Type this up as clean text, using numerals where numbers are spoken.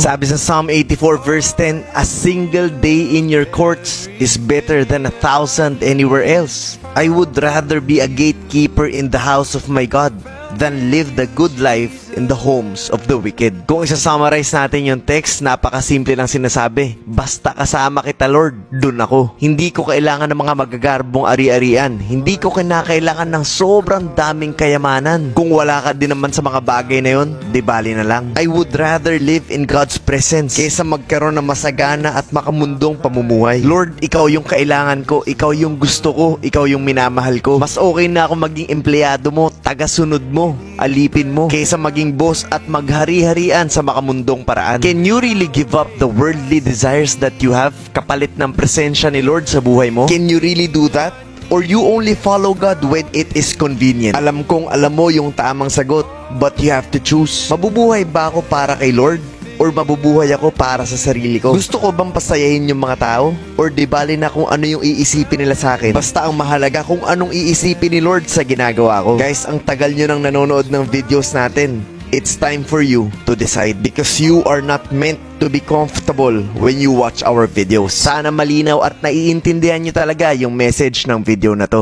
Sabi sa Psalm 84 verse 10, a single day in your courts is better than 1,000 anywhere else. I would rather be a gatekeeper in the house of my God than live the good life in the homes of the wicked. Kung isa-summarize natin yung text, napakasimple lang sinasabi. Basta kasama kita, Lord, dun ako. Hindi ko kailangan ng mga magagarbong ari-arian. Hindi ko kinakailangan ng sobrang daming kayamanan. Kung wala ka din naman sa mga bagay na yun, di bali na lang. I would rather live in God's presence kaysa magkaroon ng masagana at makamundong pamumuhay. Lord, ikaw yung kailangan ko, ikaw yung gusto ko, ikaw yung minamahal ko. Mas okay na ako maging empleyado mo, tagasunod mo, alipin mo, kaysa maging boss at maghari-harian sa makamundong paraan. Can you really give up the worldly desires that you have kapalit ng presensya ni Lord sa buhay mo? Can you really do that? Or you only follow God when it is convenient? Alam kong alam mo yung tamang sagot, but you have to choose. Mabubuhay ba ako para kay Lord? Or mabubuhay ako para sa sarili ko? Gusto ko bang pasayahin yung mga tao? Or di bali na kung ano yung iisipin nila sa akin? Basta ang mahalaga kung anong iisipin ni Lord sa ginagawa ko. Guys, ang tagal nyo nang nanonood ng videos natin. It's time for you to decide because you are not meant to be comfortable when you watch our videos. Sana malinaw at naiintindihan nyo talaga yung message ng video na to.